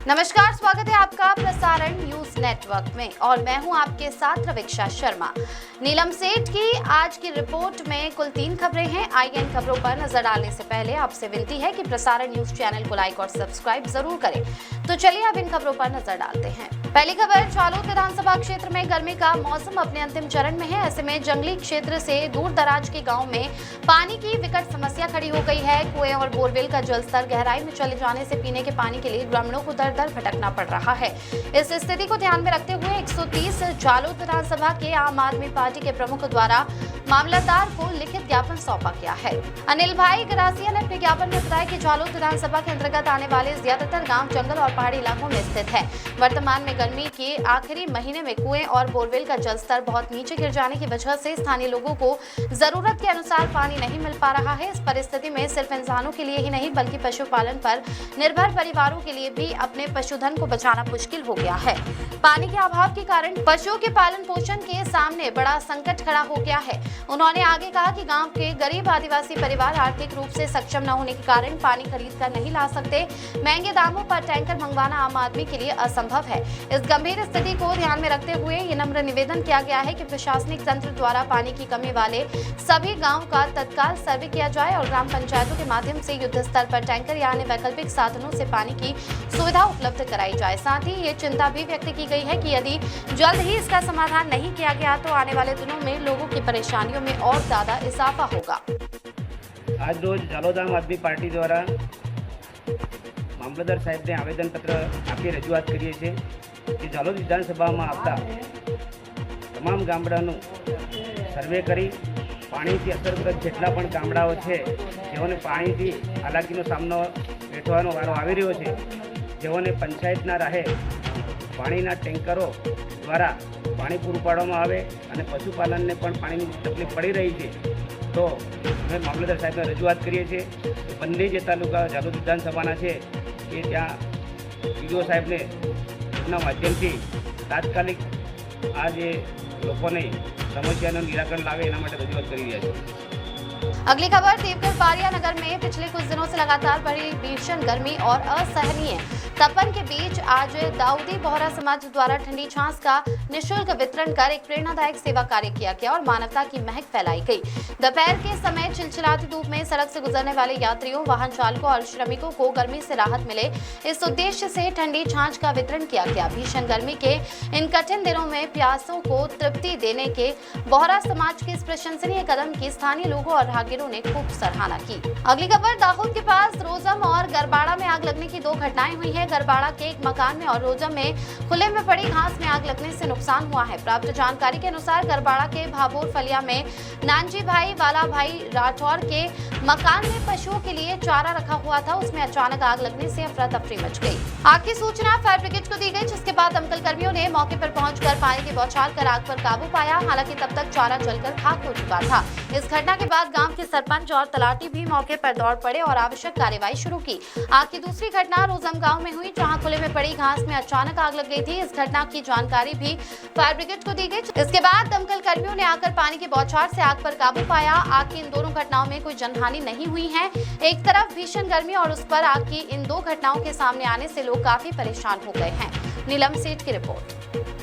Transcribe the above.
नमस्कार, स्वागत है आपका प्रसारण न्यूज नेटवर्क में और मैं हूं आपके साथ रवीक्षा शर्मा। नीलम सेठ की आज की रिपोर्ट में कुल 3 खबरें हैं। आइए इन खबरों पर नजर डालने से पहले आपसे विनती है कि प्रसारण न्यूज चैनल को लाइक और सब्सक्राइब जरूर करें। तो चलिए अब इन खबरों पर नजर डालते हैं। पहली खबर, जालोद विधानसभा क्षेत्र में गर्मी का मौसम अपने अंतिम चरण में है। ऐसे में जंगली क्षेत्र से दूर दराज के गाँव में पानी की विकट समस्या खड़ी हो गई है। कुएं और बोरवेल का जलस्तर गहराई में चले जाने से पीने के पानी के लिए ग्रामीणों को दर दर भटकना पड़ रहा है। इस स्थिति को ध्यान में रखते हुए 130 जालोद विधानसभा के आम आदमी पार्टी के प्रमुख द्वारा मामलतदार को लिखित ज्ञापन सौंपा गया है। अनिल भाई गरासिया ने अपने ज्ञापन में बताया कि जालोद विधानसभा के अंतर्गत आने वाले ज्यादातर गांव जंगल और पहाड़ी इलाकों में स्थित है। वर्तमान में गर्मी के आखिरी महीने में कुएं और बोरवेल का जलस्तर बहुत नीचे गिर जाने की वजह से स्थानीय लोगों को जरूरत के अनुसार पानी नहीं मिल पा रहा है। इस परिस्थिति में सिर्फ इंसानों के लिए ही नहीं बल्कि पशुपालन पर निर्भर परिवारों के लिए भी अपने पशुधन को बचाना मुश्किल हो गया है। पानी के अभाव के कारण पशुओं के पालन पोषण के सामने बड़ा संकट खड़ा हो गया है। उन्होंने आगे कहा कि गांव के गरीब आदिवासी परिवार आर्थिक रूप से सक्षम न होने के कारण पानी खरीद कर नहीं ला सकते। महंगे दामों पर टैंकर मंगवाना आम आदमी के लिए असंभव है। इस गंभीर स्थिति को ध्यान में रखते हुए ये नम्र निवेदन किया गया है कि प्रशासनिक तंत्र द्वारा पानी की कमी वाले सभी गाँव का तत्काल सर्वे किया जाए और ग्राम पंचायतों के माध्यम से युद्ध स्तर पर टैंकर या अन्य वैकल्पिक साधनों से पानी की सुविधा उपलब्ध कराई जाए। साथ ही ये चिंता भी व्यक्त की गई है कि यदि जल्द ही इसका समाधान नहीं किया गया तो आने वाले दिनों में लोगों की परेशानियों में और ज्यादा इजाफा होगा। आज रोज जालोद आम आदमी पार्टी द्वारा मामलतदार साहेब ने आवेदन पत्र आपी रजूआत करीए छे कि जालोद विधानसभा में आता तमाम गामडाનું सर्वे करी पाणीथी असरग्रस्त जेटला पण गामडाओ छे जेओने पाणीथी हालाकीनो सामनो वेठવાનો वारो આવી રહ્યો છે જેઓને પંચાયતના રાહે પાણીના ટેન્કરો દ્વારા પાણી પૂરું પાડવામાં આવે અને પશુપાલનને પણ પાણીની તકલીફ પડી રહી છે તો અમે મામલતદાર સાહેબને રજૂઆત કરીએ છીએ બંને જે તાલુકા જાલોદ વિધાનસભાના છે એ ત્યાં ડીડીઓ સાહેબને એમના માધ્યમથી તાત્કાલિક આ જે લોકોને સમસ્યાનું નિરાકરણ લાવે એના માટે રજૂઆત કરી રહ્યા છે। अगली खबर, देवघर बारिया नगर में पिछले कुछ दिनों से लगातार बढ़ी भीषण गर्मी और असहनीय तपन के बीच आज दाऊदी बोहरा समाज द्वारा ठंडी छाछ का निःशुल्क वितरण कर एक प्रेरणादायक सेवा कार्य किया गया और मानवता की महक फैलाई गई। दोपहर के समय चिलचिलाती धूप में सड़क से गुजरने वाले यात्रियों, वाहन चालकों और श्रमिकों को गर्मी से राहत मिले, इस उद्देश्य से ठंडी छाछ का वितरण किया गया। भीषण गर्मी के इन कठिन दिनों में प्यासों को तृप्ति देने के बोहरा समाज के इस प्रशंसनीय कदम की स्थानीय लोगों और राहगीरों ने खूब सराहना की। अगली खबर, दाहोद के पास रोजम और गरबाड़ा में आग लगने की 2 घटनाएं हुई है। गरबाड़ा के एक मकान में और रोजम में खुले में पड़ी घास में आग लगने से नुकसान हुआ है। प्राप्त जानकारी के अनुसार गरबाड़ा के भाभोर फलिया में नानजी भाई वाला भाई राठौर के मकान में पशुओं के लिए चारा रखा हुआ था, उसमें अचानक आग लगने से अफरा तफरी मच गई। आग की सूचना फायर ब्रिगेड को दी गई, जिसके बाद दमकल कर्मियों ने मौके पर पहुंचकर पानी की बौछार कर आग पर काबू पाया। हालांकि तब तक चारा जलकर खाक हो चुका था। इस घटना के बाद गांव के सरपंच और तलाटी भी मौके पर दौड़ पड़े और आवश्यक कार्रवाई शुरू की। आग की दूसरी घटना रोजम गांव में हुई, जहां खुले में पड़ी घास में अचानक आग लग गई थी। इस घटना की जानकारी भी फायर ब्रिगेड को दी गई। इसके बाद दमकल कर्मियों ने आकर पानी की बौछार से आग पर काबू पाया। आग की इन दोनों घटनाओं में कोई जनहानि नहीं हुई है। एक तरफ भीषण गर्मी और उस पर आग की इन 2 घटनाओं के सामने आने से लोग काफी परेशान हो गए हैं। नीलम सेठ की रिपोर्ट।